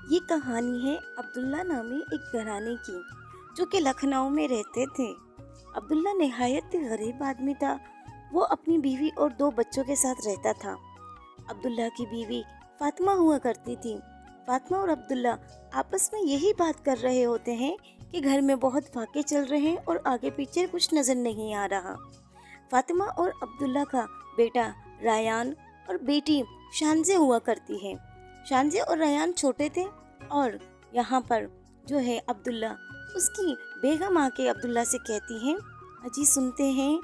ये कहानी है अब्दुल्ला नामी एक घराने की, जो कि लखनऊ में रहते थे। अब्दुल्ला निहायत गरीब आदमी था। वो अपनी बीवी और दो बच्चों के साथ रहता था। अब्दुल्ला की बीवी फातिमा हुआ करती थी। फातिमा और अब्दुल्ला आपस में यही बात कर रहे होते हैं कि घर में बहुत फाके चल रहे हैं और आगे पीछे कुछ नजर नहीं आ रहा। फातिमा और अब्दुल्ला का बेटा रायान और बेटी शानजे हुआ करती है। शानजे और रायान छोटे थे और यहाँ पर जो है अब्दुल्ला, उसकी बेगम आके अब्दुल्ला से कहती है, अजी सुनते हैं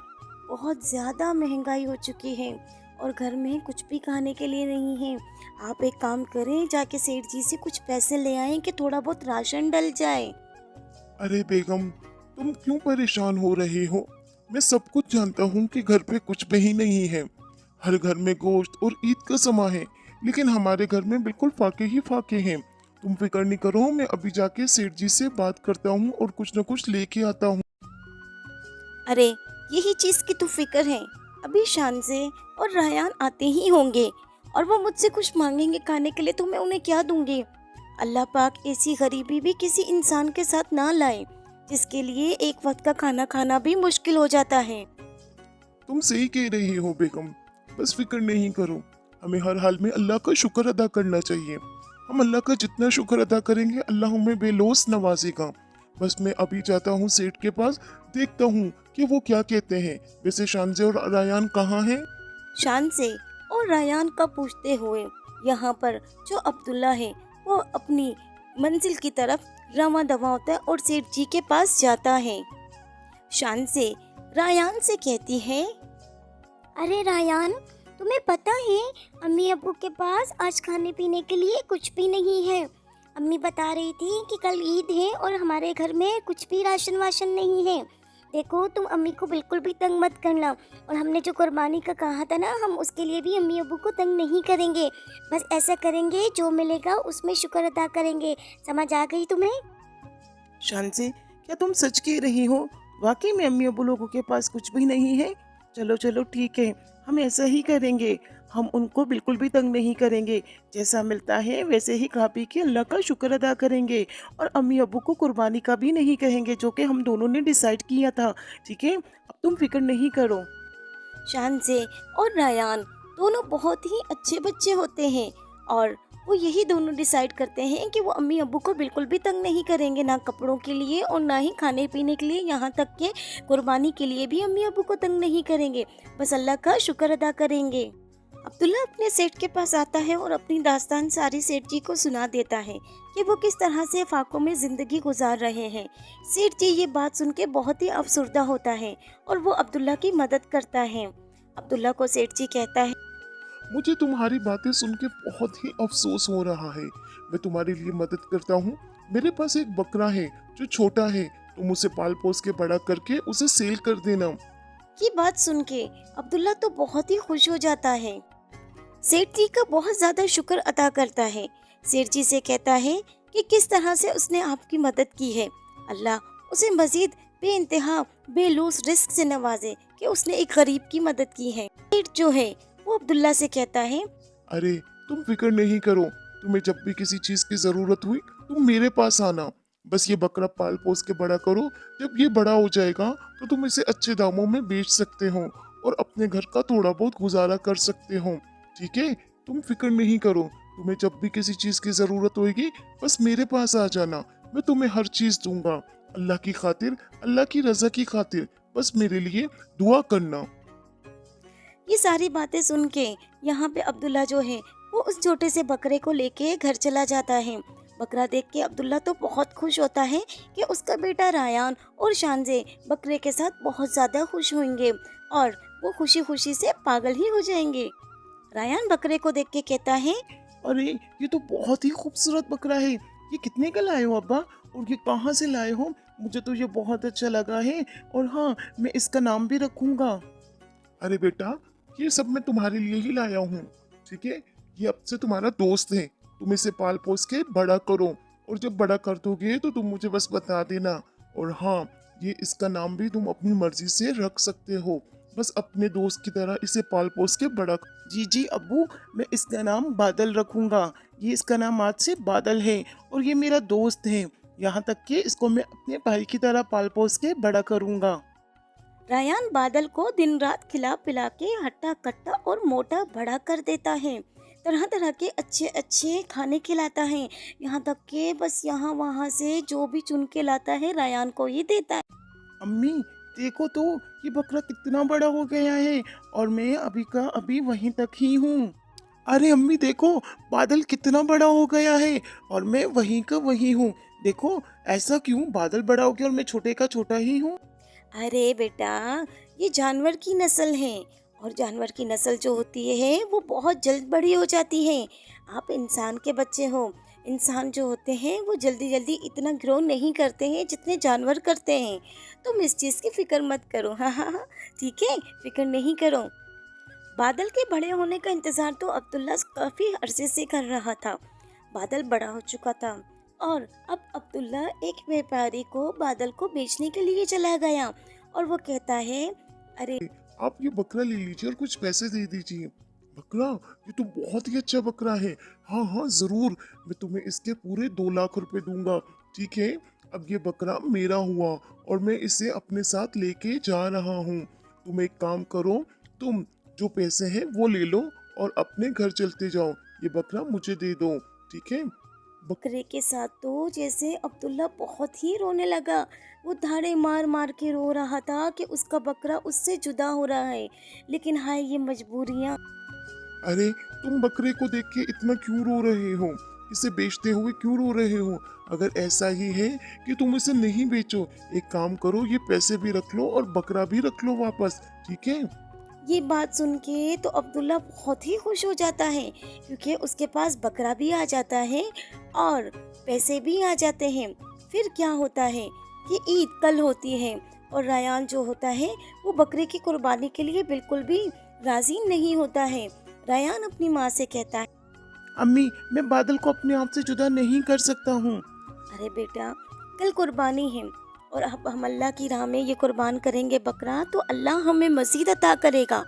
बहुत ज़्यादा महंगाई हो चुकी है और घर में कुछ भी खाने के लिए नहीं है। आप एक काम करें, जाके सेठ जी से कुछ पैसे ले आएं कि थोड़ा बहुत राशन डल जाए। अरे बेगम, तुम क्यों परेशान हो रही हो? मैं सब कुछ जानता हूँ कि घर पे कुछ भी ही नहीं है। हर घर में गोश्त और ईद का समा है, लेकिन हमारे घर में बिल्कुल फाके ही फाके हैं। तुम फिक्र नहीं करो, मैं अभी जाके सेठ जी से बात करता हूँ और कुछ न कुछ लेके आता हूँ। अरे यही चीज़ की तो फिक्र है। अभी शानजे और रायान आते ही होंगे और वो मुझसे कुछ मांगेंगे खाने के लिए, तो मैं उन्हें क्या दूंगी। अल्लाह पाक ऐसी गरीबी भी किसी इंसान के साथ ना लाए जिसके लिए एक वक्त का खाना खाना भी मुश्किल हो जाता है। तुम सही कह रही हो बेगम, बस फिक्र नहीं करो। हमें हर हाल में अल्लाह का शुक्र अदा करना चाहिए। हम अल्लाह का जितना शुक्र अदा करेंगे, अल्लाह हमें बेलौस नवाजेगा। बस मैं अभी जाता हूँ सेठ के पास, देखता हूँ कि वो क्या कहते हैं। वैसे शानजे और रायान कहाँ हैं? शान से और रायान का पूछते हुए यहाँ पर जो अब्दुल्ला है वो अपनी मंजिल की तरफ रवां दवा होता है और सेठ जी के पास जाता है। शान से रायान से कहती है, अरे रायान, तुम्हें पता है अम्मी अब्बू के पास आज खाने पीने के लिए कुछ भी नहीं है। अम्मी बता रही थी कि कल ईद है और हमारे घर में कुछ भी राशन वाशन नहीं है। देखो, तुम अम्मी को बिल्कुल भी तंग मत करना, और हमने जो कुर्बानी का कहा था ना, हम उसके लिए भी अम्मी अब्बू को तंग नहीं करेंगे। बस ऐसा करेंगे, जो मिलेगा उसमें शुक्र अदा करेंगे। समझ आ गई तुम्हें? शांति, क्या तुम सच कह रही हो? वाकई में अम्मी अब्बू लोगों के पास कुछ भी नहीं है? चलो चलो ठीक है, हम ऐसा ही करेंगे। हम उनको बिल्कुल भी तंग नहीं करेंगे। जैसा मिलता है वैसे ही खा पी के अल्लाह का शुक्र अदा करेंगे। और अम्मी अब्बू को कुर्बानी का भी नहीं कहेंगे, जो कि हम दोनों ने डिसाइड किया था। ठीक है, अब तुम फिक्र नहीं करो। शान से और रायान दोनों बहुत ही अच्छे बच्चे होते हैं और वो यही दोनों डिसाइड करते हैं कि वो अम्मी अब्बू को बिल्कुल भी तंग नहीं करेंगे, ना कपड़ों के लिए और ना ही खाने पीने के लिए, यहाँ तक कि कुर्बानी के लिए भी अम्मी अब्बू को तंग नहीं करेंगे। बस अल्लाह का शुक्र अदा करेंगे। अब्दुल्ला अपने सेठ के पास आता है और अपनी दास्तान सारी सेठ जी को सुना देता है कि वो किस तरह से फाकों में ज़िंदगी गुजार रहे हैं। सेठ जी ये बात सुन के बहुत ही अफसरदा होता है और वो अब्दुल्ला की मदद करता है। अब्दुल्ला को सेठ जी कहता है, मुझे तुम्हारी बातें सुन के बहुत ही अफसोस हो रहा है। मैं तुम्हारे लिए मदद करता हूँ। मेरे पास एक बकरा है जो छोटा है। तुम उसे पाल पोस के बड़ा करके उसे सेल कर देना। ये बात सुन के अब्दुल्ला तो बहुत ही खुश हो जाता है। सेठ जी का बहुत ज़्यादा शुक्र अदा करता है। सेठ जी से कहता है कि किस तरह से उसने आपकी मदद की है। अल्लाह उसे मजीद बेइंतहा बेलूस रिस्क से नवाजे कि उसने एक गरीब की मदद की है। सेठ जो है वो अब्दुल्ला से कहता है, अरे, तुम फिक्र नहीं करो। तुम्हें जब भी किसी चीज की जरूरत हुई, तुम मेरे पास आना। बस ये बकरा पाल पोस के बड़ा करो। जब ये बड़ा हो जाएगा तो तुम इसे अच्छे दामों में बेच सकते हो और अपने घर का थोड़ा बहुत गुजारा कर सकते हो। ठीक है, तुम फिक्र नहीं करो। तुम्हें जब भी किसी चीज की जरूरत होगी, बस मेरे पास आ जाना। मैं तुम्हें हर चीज दूंगा। अल्लाह की खातिर, अल्लाह की रजा की खातिर बस मेरे लिए दुआ करना। ये सारी बातें सुन के यहाँ पे अब्दुल्ला जो है वो उस छोटे से बकरे को लेके घर चला जाता है। बकरा देख के अब्दुल्ला तो बहुत खुश होता है कि उसका बेटा रायान और शानजे बकरे के साथ बहुत ज़्यादा खुश होंगे और वो खुशी खुशी से पागल ही हो जाएंगे। रायान बकरे को देख के कहता है, अरे, ये तो बहुत ही खूबसूरत बकरा है। ये कितने का लाए हो अब्बा? और ये कहाँ से लाए हो? मुझे तो ये बहुत अच्छा लगा है। और हाँ, मैं इसका नाम भी रखूंगा। अरे बेटा, ये सब मैं तुम्हारे लिए ही लाया हूँ। ठीक है, ये अब से तुम्हारा दोस्त है। तुम इसे पाल पोस के बड़ा करो और जब बड़ा कर दोगे तो तुम मुझे बस बता देना। और हाँ, ये इसका नाम भी तुम अपनी मर्जी से रख सकते हो। बस अपने दोस्त की तरह इसे पाल पोस के बड़ा। जी जी अब्बू, मैं इसका नाम बादल रखूंगा। ये इसका नाम आज से बादल है और ये मेरा दोस्त है। यहाँ तक कि इसको मैं अपने भाई की तरह पाल पोस के बड़ा करूँगा। रायान बादल को दिन रात खिला पिला के हट्टा कट्टा और मोटा बड़ा कर देता है। तरह तरह के अच्छे अच्छे खाने खिलाता है। यहाँ तक कि बस यहाँ वहाँ से जो भी चुन के लाता है रायान को ही देता है। अम्मी देखो तो, ये बकरा कितना बड़ा हो गया है और मैं अभी का अभी वहीं तक ही हूँ। अरे अम्मी देखो, बादल कितना बड़ा हो गया है और मैं वहीं का वहीं हूँ। देखो ऐसा क्यों, बादल बड़ा हो गया और मैं छोटे का छोटा ही हूँ। अरे बेटा, ये जानवर की नस्ल है और जानवर की नस्ल जो होती है वो बहुत जल्द बड़ी हो जाती है। आप इंसान के बच्चे हो। इंसान जो होते हैं वो जल्दी जल्दी इतना ग्रो नहीं करते हैं जितने जानवर करते हैं। तुम इस चीज़ की फिक्र मत करो। हाँ हाँ हाँ, ठीक है, फिक्र नहीं करो। बादल के बड़े होने का इंतज़ार तो अब्दुल्ला काफ़ी अरसे से कर रहा था। बादल बड़ा हो चुका था और अब अब्दुल्ला एक व्यापारी को बादल को बेचने के लिए चला गया और वो कहता है, अरे आप ये बकरा ले लीजिए और कुछ पैसे दे दीजिए। बकरा, ये तो बहुत ही अच्छा बकरा है। हाँ हाँ जरूर, मैं तुम्हें इसके पूरे 2 लाख रुपए दूंगा। ठीक है, अब ये बकरा मेरा हुआ और मैं इसे अपने साथ लेके जा रहा हूँ। तुम एक काम करो, तुम जो पैसे हैं वो ले लो और अपने घर चलते जाओ। ये बकरा मुझे दे दो, ठीक है। बकरे के साथ तो जैसे अब्दुल्ला बहुत ही रोने लगा। वो धाड़े मार मार के रो रहा था कि उसका बकरा उससे जुदा हो रहा है। लेकिन हाय ये मजबूरियाँ। अरे, तुम बकरे को देख के इतना क्यों रो रहे हो? इसे बेचते हुए क्यों रो रहे हो? अगर ऐसा ही है कि तुम इसे नहीं बेचो, एक काम करो, ये पैसे भी रख लो और बकरा भी रख लो वापस, ठीक है। ये बात सुन के तो अब्दुल्ला बहुत ही खुश हो जाता है क्योंकि उसके पास बकरा भी आ जाता है और पैसे भी आ जाते हैं। फिर क्या होता है कि ईद कल होती है और रायान जो होता है वो बकरे की कुर्बानी के लिए बिल्कुल भी राजी नहीं होता है। रायान अपनी माँ से कहता है, अम्मी मैं बादल को अपने आप से जुदा नहीं कर सकता हूँ। अरे बेटा, कल कुर्बानी है और अब हम अल्लाह की राह में ये कुर्बान करेंगे बकरा तो अल्लाह हमें मज़ीद अता करेगा।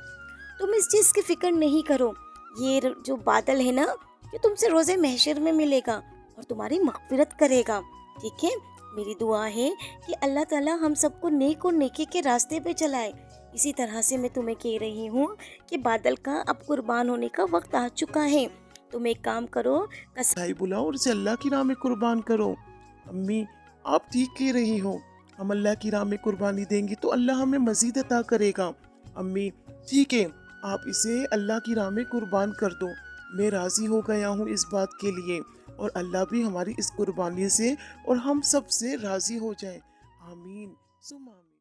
तुम इस चीज़ की फिक्र नहीं करो। ये जो बादल है ना, ये तुमसे रोज़े महशर में मिलेगा और तुम्हारी मग़फ़िरत करेगा, ठीक है। मेरी दुआ है कि अल्लाह ताला हम सबको नेक और नेकी के रास्ते पे चलाए। इसी तरह से मैं तुम्हें कह रही हूँ कि बादल का अब कुर्बान होने का वक्त आ चुका है। तुम एक काम करो, भाई बुलाओ और इसे अल्लाह की राह में कुर्बान करो। अम्मी आप ठीक कह रही हो, हम अल्लाह की राह में कुर्बानी देंगे तो अल्लाह हमें मजीद अता करेगा। अम्मी ठीक है, आप इसे अल्लाह की राह में कुर्बान कर दो। मैं राज़ी हो गया हूँ इस बात के लिए और अल्लाह भी हमारी इस कुर्बानी से और हम सब से राज़ी हो जाए। आमीन सुम आमीन।